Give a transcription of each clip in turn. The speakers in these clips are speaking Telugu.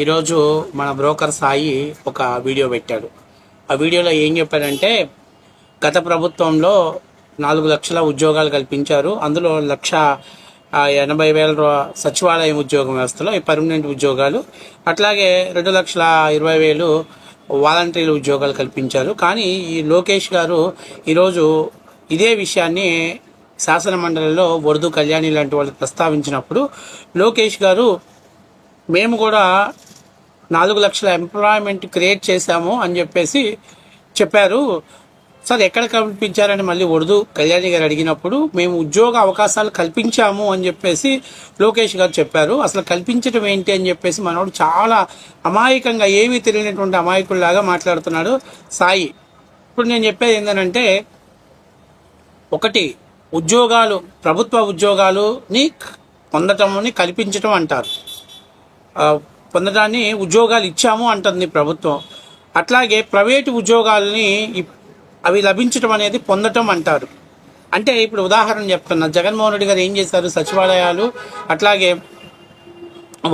ఈరోజు మన బ్రోకర్ సాయి ఒక వీడియో పెట్టాడు. ఆ వీడియోలో ఏం చెప్పాడంటే, గత ప్రభుత్వంలో 4 లక్షల ఉద్యోగాలు కల్పించారు. అందులో 1,80,000 సచివాలయం ఉద్యోగ వ్యవస్థలో పర్మనెంట్ ఉద్యోగాలు, అట్లాగే 2,20,000 వాలంటీర్ల ఉద్యోగాలు కల్పించారు. కానీ ఈ లోకేష్ గారు ఈరోజు ఇదే విషయాన్ని శాసన మండలిలో వరదు కళ్యాణి లాంటి వాళ్ళు ప్రస్తావించినప్పుడు లోకేష్ గారు మేము కూడా 4 లక్షల ఎంప్లాయ్మెంట్ క్రియేట్ చేశాము అని చెప్పేసి చెప్పారు. సార్ ఎక్కడ కల్పించారని మళ్ళీ ఉర్దూ కళ్యాణి గారు అడిగినప్పుడు మేము ఉద్యోగ అవకాశాలు కల్పించాము అని చెప్పేసి లోకేష్ గారు చెప్పారు. అసలు కల్పించడం ఏంటి అని చెప్పేసి మనోడు చాలా అమాయకంగా, ఏమీ తెలియనటువంటి అమాయకుల్లాగా మాట్లాడుతున్నాడు సాయి. ఇప్పుడు నేను చెప్పేది ఏంటంటే, ఒకటి ఉద్యోగాలు, ప్రభుత్వ ఉద్యోగాలుని పొందటంని కల్పించటం అంటారు. పొందడాన్ని ఉద్యోగాలు ఇచ్చాము అంటుంది ప్రభుత్వం. అట్లాగే ప్రైవేటు ఉద్యోగాలని అవి లభించడం అనేది పొందటం అంటారు. అంటే ఇప్పుడు ఉదాహరణ చెప్తున్నా, జగన్మోహన్ రెడ్డి గారు ఏం చేశారు, సచివాలయాలు అట్లాగే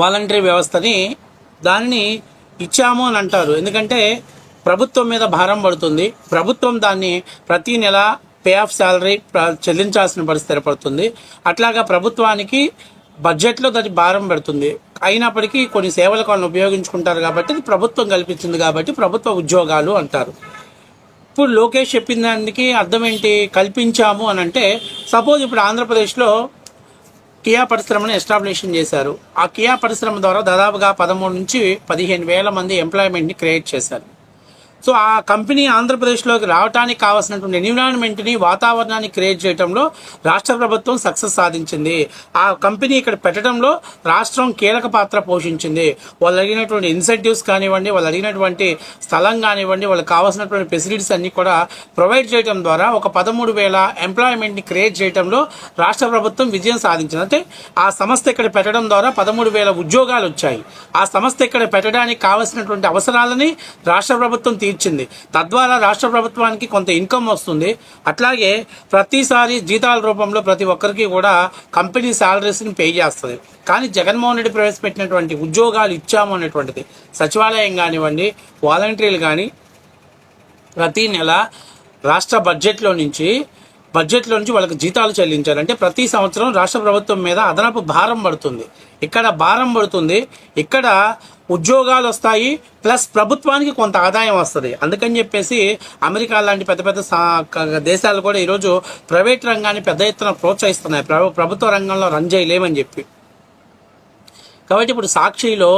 వాలంటరీ వ్యవస్థని దానిని ఇచ్చాము అని అంటారు. ఎందుకంటే ప్రభుత్వం మీద భారం పడుతుంది, ప్రభుత్వం దాన్ని ప్రతి నెల పే ఆఫ్ శాలరీ చెల్లించాల్సిన పరిస్థితి ఏర్పడుతుంది. అట్లాగా ప్రభుత్వానికి బడ్జెట్లో దాన్ని భారం పెడుతుంది. అయినప్పటికీ కొన్ని సేవలకు వాళ్ళని ఉపయోగించుకుంటారు కాబట్టి అది ప్రభుత్వం కల్పించింది కాబట్టి ప్రభుత్వ ఉద్యోగాలు అంటారు. ఇప్పుడు లోకేష్ చెప్పిన దానికి అర్థం ఏంటి, కల్పించాము అని అంటే, సపోజ్ ఇప్పుడు ఆంధ్రప్రదేశ్లో కియా పరిశ్రమను ఎస్టాబ్లిషన్ చేశారు. ఆ కియా పరిశ్రమ ద్వారా దాదాపుగా 13 నుంచి 15,000 మంది ఎంప్లాయ్మెంట్ని క్రియేట్ చేశారు. సో ఆ కంపెనీ ఆంధ్రప్రదేశ్లోకి రావడానికి కావాల్సినటువంటి ఎన్విరాన్మెంట్ని, వాతావరణాన్ని క్రియేట్ చేయడంలో రాష్ట్ర ప్రభుత్వం సక్సెస్ సాధించింది. ఆ కంపెనీ ఇక్కడ పెట్టడంలో రాష్ట్రం కీలక పాత్ర పోషించింది. వాళ్ళు అడిగినటువంటి ఇన్సెంటివ్స్ కానివ్వండి, వాళ్ళు అడిగినటువంటి స్థలం కానివ్వండి, వాళ్ళకి కావాల్సినటువంటి ఫెసిలిటీస్ అన్ని కూడా ప్రొవైడ్ చేయడం ద్వారా ఒక 13,000 ఎంప్లాయ్మెంట్ని క్రియేట్ చేయడంలో రాష్ట్ర ప్రభుత్వం విజయం సాధించింది. అంటే ఆ సంస్థ ఇక్కడ పెట్టడం ద్వారా 13,000 ఉద్యోగాలు వచ్చాయి. ఆ సంస్థ ఇక్కడ పెట్టడానికి కావాల్సినటువంటి అవసరాలని రాష్ట్ర ప్రభుత్వం తీర్చింది. తద్వారా రాష్ట్ర ప్రభుత్వానికి కొంత ఇన్కమ్ వస్తుంది. అట్లాగే ప్రతిసారి జీతాల రూపంలో ప్రతి ఒక్కరికి కూడా కంపెనీ శాలరీస్ని పే చేస్తుంది. కానీ జగన్మోహన్ రెడ్డి ప్రవేశపెట్టినటువంటి ఉద్యోగాలు ఇచ్చాము అనేటువంటిది, సచివాలయం కానివ్వండి, వాలంటీర్లు కానీ ప్రతి నెల రాష్ట్ర బడ్జెట్లో నుంచి వాళ్ళకి జీతాలు చెల్లించాలంటే ప్రతి సంవత్సరం రాష్ట్ర ప్రభుత్వం మీద అదనపు భారం పడుతుంది. ఇక్కడ ఉద్యోగాలు వస్తాయి, ప్లస్ ప్రభుత్వానికి కొంత ఆదాయం వస్తుంది. అందుకని చెప్పేసి అమెరికా లాంటి పెద్ద పెద్ద దేశాలు కూడా ఈరోజు ప్రైవేట్ రంగాన్ని పెద్ద ఎత్తున ప్రోత్సహిస్తున్నాయి, ప్రభుత్వ రంగంలో రన్ చేయలేమని చెప్పి. కాబట్టి ఇప్పుడు సాక్షిలో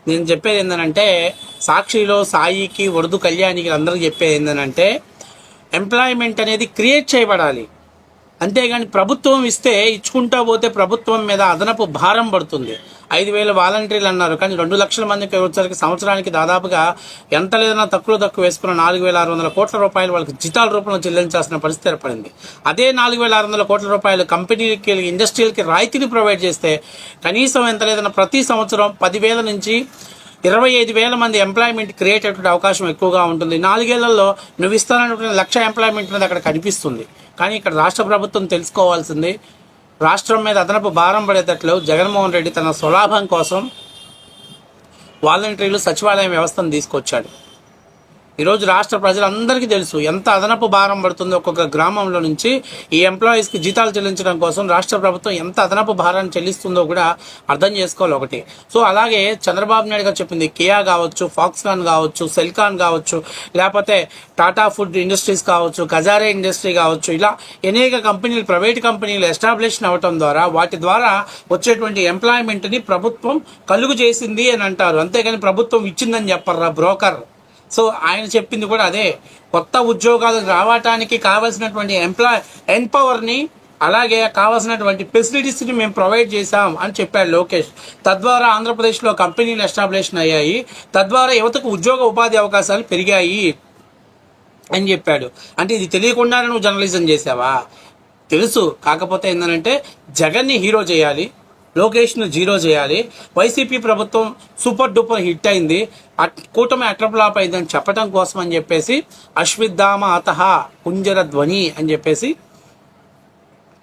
నేను చెప్పేది ఏంటంటే, సాక్షిలో సాయికి, ఉర్దూ కళ్యాణికి అందరికీ చెప్పేది ఏంటంటే, ఎంప్లాయ్మెంట్ అనేది క్రియేట్ చేయబడాలి. అంతేగాని ప్రభుత్వం ఇచ్చుకుంటా పోతే ప్రభుత్వం మీద అదనపు భారం పడుతుంది. 5,000 వాలంటీర్లు అన్నారు, కానీ 2 లక్షల మందికి వచ్చేసరికి సంవత్సరానికి దాదాపుగా ఎంత లేదన్నా తక్కువ వేసుకున్న 4,600 కోట్ల రూపాయలు వాళ్ళకి జీతాల రూపంలో చెల్లించాల్సిన పరిస్థితి ఏర్పడింది. అదే 4,600 కోట్ల రూపాయలు కంపెనీలకి, ఇండస్ట్రీలకి రాయితీని ప్రొవైడ్ చేస్తే కనీసం ఎంత లేదన్నా ప్రతి సంవత్సరం 10,000 నుంచి 25,000 మంది ఎంప్లాయ్మెంట్ క్రియేట్ అయ్యేటువంటి అవకాశం ఎక్కువగా ఉంటుంది. 4 ఏళ్లలో నువ్వు ఇస్తానటువంటి 1,00,000 ఎంప్లాయ్మెంట్ అనేది అక్కడ కనిపిస్తుంది. కానీ ఇక్కడ రాష్ట్ర ప్రభుత్వం తెలుసుకోవాల్సింది, రాష్ట్రం మీద అదనపు భారం పడేటట్లు జగన్మోహన్ రెడ్డి తన స్వలాభం కోసం వాలంటీర్లు, సచివాలయం వ్యవస్థను తీసుకొచ్చాడు. ఈరోజు రాష్ట్ర ప్రజలందరికీ తెలుసు ఎంత అదనపు భారం పడుతుందో. ఒక్కొక్క గ్రామంలో నుంచి ఈ ఎంప్లాయీస్కి జీతాలు చెల్లించడం కోసం రాష్ట్ర ప్రభుత్వం ఎంత అదనపు భారాన్ని చెల్లిస్తుందో కూడా అర్థం చేసుకోవాలి ఒకటి. సో అలాగే చంద్రబాబు నాయుడు గారు చెప్పింది, కియా కావచ్చు, ఫాక్స్కాన్ కావచ్చు, సెల్కాన్ కావచ్చు, లేకపోతే టాటా ఫుడ్ ఇండస్ట్రీస్ కావచ్చు, కజారే ఇండస్ట్రీ కావచ్చు, ఇలా అనేక కంపెనీలు, ప్రైవేట్ కంపెనీలు ఎస్టాబ్లిష్ అవ్వటం ద్వారా వాటి ద్వారా వచ్చేటువంటి ఎంప్లాయ్మెంట్ని ప్రభుత్వం కలుగు చేసింది అని అంటారు. అంతేగాని ప్రభుత్వం ఇచ్చిందని చెప్పర్రా బ్రోకర్. సో ఆయన చెప్పింది కూడా అదే, కొత్త ఉద్యోగాలు రావటానికి కావాల్సినటువంటి ఎంపవర్ని, అలాగే కావాల్సినటువంటి ఫెసిలిటీస్ని మేము ప్రొవైడ్ చేశాం అని చెప్పాడు లోకేష్. తద్వారా ఆంధ్రప్రదేశ్లో కంపెనీలు ఎస్టాబ్లిషన్ అయ్యాయి, తద్వారా యువతకు ఉద్యోగ ఉపాధి అవకాశాలు పెరిగాయి అని చెప్పాడు. అంటే ఇది తెలియకుండానే నువ్వు జర్నలిజం చేసావా? తెలుసు. కాకపోతే ఏంటంటే జగన్ని హీరో చేయాలి, లోకేష్ను జీరో చేయాలి. వైసీపీ ప్రభుత్వం సూపర్ డూపర్ హిట్ అయింది, కూటమి అట్రప్లాప్ అయిందని చెప్పడం కోసం అని చెప్పేసి అశ్విద్ధామ అతహ కుంజర ధ్వని అని చెప్పేసి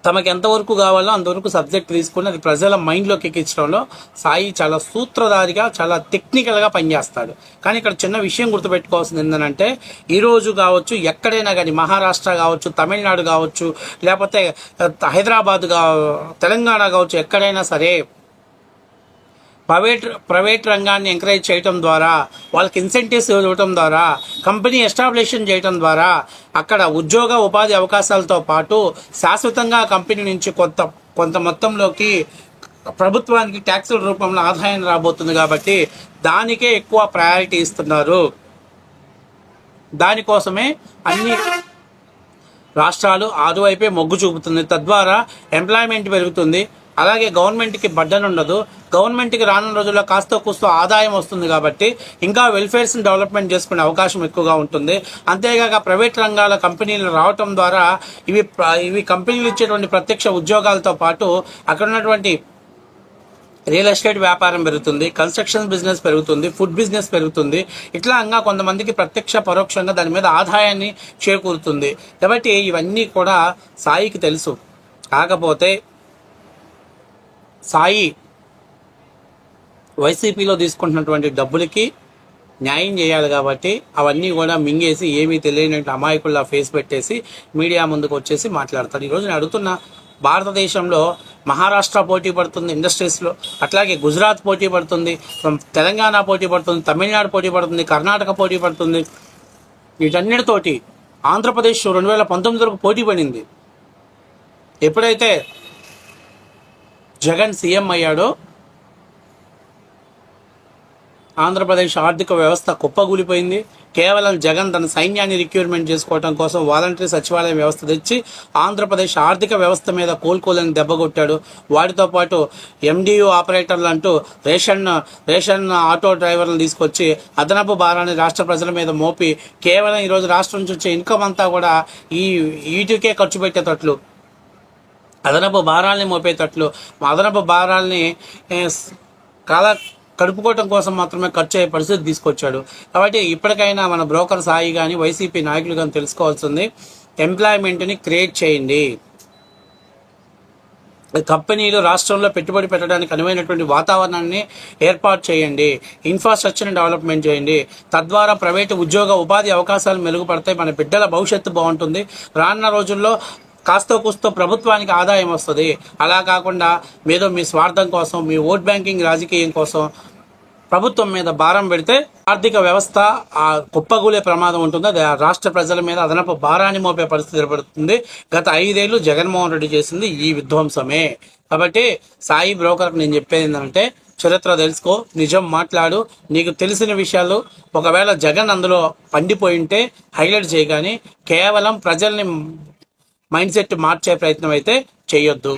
తమకు ఎంతవరకు కావాలో అంతవరకు సబ్జెక్ట్ తీసుకుని అది ప్రజల మైండ్లోకి ఎక్కించడంలో సాయి చాలా సూత్రధారిగా చాలా టెక్నికల్గా పనిచేస్తాడు. కానీ ఇక్కడ చిన్న విషయం గుర్తుపెట్టుకోవాల్సింది ఏంటంటే ఈరోజు కావచ్చు, ఎక్కడైనా కానీ మహారాష్ట్ర కావచ్చు, తమిళనాడు కావచ్చు, లేకపోతే హైదరాబాద్ తెలంగాణ కావచ్చు, ఎక్కడైనా సరే ప్రైవేట్ రంగాన్ని ఎంకరేజ్ చేయడం ద్వారా, వాళ్ళకి ఇన్సెంటివ్స్ ఇవ్వడం ద్వారా, కంపెనీ ఎస్టాబ్లిషన్ చేయడం ద్వారా అక్కడ ఉద్యోగ ఉపాధి అవకాశాలతో పాటు శాశ్వతంగా కంపెనీ నుంచి కొంత మొత్తంలోకి ప్రభుత్వానికి ట్యాక్సుల రూపంలో ఆదాయం రాబోతుంది. కాబట్టి దానికే ఎక్కువ ప్రయారిటీ ఇస్తున్నారు. దానికోసమే అన్ని రాష్ట్రాలు ఆరువైపే మొగ్గు చూపుతుంది. తద్వారా ఎంప్లాయ్మెంట్ పెరుగుతుంది. అలాగే గవర్నమెంట్కి బర్డెన్ ఉండదు. గవర్నమెంట్కి రానున్న రోజుల్లో కాస్త కూస్తో ఆదాయం వస్తుంది. కాబట్టి ఇంకా వెల్ఫేర్స్ని డెవలప్మెంట్ చేసుకునే అవకాశం ఎక్కువగా ఉంటుంది. అంతేగాక ప్రైవేట్ రంగాల కంపెనీలు రావటం ద్వారా ఇవి కంపెనీలు ఇచ్చేటువంటి ప్రత్యక్ష ఉద్యోగాలతో పాటు అక్కడ ఉన్నటువంటి రియల్ ఎస్టేట్ వ్యాపారం పెరుగుతుంది, కన్స్ట్రక్షన్ బిజినెస్ పెరుగుతుంది, ఫుడ్ బిజినెస్ పెరుగుతుంది. ఇట్లా ఇంకా కొంతమందికి ప్రత్యక్ష పరోక్షంగా దాని మీద ఆదాయాన్ని చేకూరుతుంది. కాబట్టి ఇవన్నీ కూడా సాయికి తెలుసు. కాకపోతే సాయి వైసీపీలో తీసుకుంటున్నటువంటి డబ్బులకి న్యాయం చేయాలి. కాబట్టి అవన్నీ కూడా మింగేసి ఏమీ తెలియనట్టు అమాయకుల్లా ఫేస్ పెట్టేసి మీడియా ముందుకు వచ్చేసి మాట్లాడతారు. ఈరోజు నేను అడుగుతున్న, భారతదేశంలో మహారాష్ట్ర పోటీ పడుతుంది ఇండస్ట్రీస్లో, అట్లాగే గుజరాత్ పోటీ పడుతుంది, తెలంగాణ పోటీ పడుతుంది, తమిళనాడు పోటీ పడుతుంది, కర్ణాటక పోటీ పడుతుంది. వీటన్నిటితోటి ఆంధ్రప్రదేశ్ 2019 వరకు పోటీ పడింది. ఎప్పుడైతే జగన్ సీఎం అయ్యాడో ఆంధ్రప్రదేశ్ ఆర్థిక వ్యవస్థ కుప్పగూలిపోయింది. కేవలం జగన్ తన సైన్యాన్ని రిక్రూట్మెంట్ చేసుకోవడం కోసం వాలంటరీ సచివాలయం వ్యవస్థ తెచ్చి ఆంధ్రప్రదేశ్ ఆర్థిక వ్యవస్థ మీద కోలుకోలేని దెబ్బ కొట్టాడు. వాటితో పాటు ఎండియు ఆపరేటర్లు అంటూ రేషన్ ఆటో డ్రైవర్లను తీసుకొచ్చి అదనపు భారాన్ని రాష్ట్ర ప్రజల మీద మోపి కేవలం ఈరోజు రాష్ట్రం నుంచి వచ్చే ఇన్కమ్ అంతా కూడా వీటికే ఖర్చు పెట్టేటట్లు, అదనపు భారాల్ని మోపేటట్లు, అదనపు భారాల్ని కడుపుకోవటం కోసం మాత్రమే ఖర్చు అయ్యే పరిస్థితి తీసుకొచ్చాడు. కాబట్టి ఇప్పటికైనా మన బ్రోకర్ సాయి కానీ వైసీపీ నాయకులు కానీ తెలుసుకోవాల్సింది, ఎంప్లాయ్మెంట్ని క్రియేట్ చేయండి. కంపెనీలు రాష్ట్రంలో పెట్టుబడి పెట్టడానికి అనువైనటువంటి వాతావరణాన్ని ఏర్పాటు చేయండి. ఇన్ఫ్రాస్ట్రక్చర్ని డెవలప్మెంట్ చేయండి. తద్వారా ప్రైవేటు ఉద్యోగ ఉపాధి అవకాశాలు మెరుగుపడతాయి. మన బిడ్డల భవిష్యత్తు బాగుంటుంది. రానున్న రోజుల్లో కాస్తో కూస్తో ప్రభుత్వానికి ఆదాయం వస్తుంది. అలా కాకుండా మీదో మీ స్వార్థం కోసం, మీ ఓట్ బ్యాంకింగ్ రాజకీయం కోసం ప్రభుత్వం మీద భారం పెడితే ఆర్థిక వ్యవస్థ కుప్పగూలే ప్రమాదం ఉంటుంది. అది రాష్ట్ర ప్రజల మీద అదనపు భారాన్ని మోపే పరిస్థితి ఏర్పడుతుంది. గత 5 ఏళ్లు జగన్మోహన్ రెడ్డి చేసింది ఈ విధ్వంసమే. కాబట్టి సాయి బ్రోకర్కి నేను చెప్పేది ఏంటంటే, చరిత్ర తెలుసుకో, నిజం మాట్లాడు. నీకు తెలిసిన విషయాలు ఒకవేళ జగన్ అందులో పండిపోయి ఉంటే హైలైట్ చేయగానే కేవలం ప్రజల్ని మైండ్ సెట్ మార్చే ప్రయత్నం అయితే చేయొద్దు.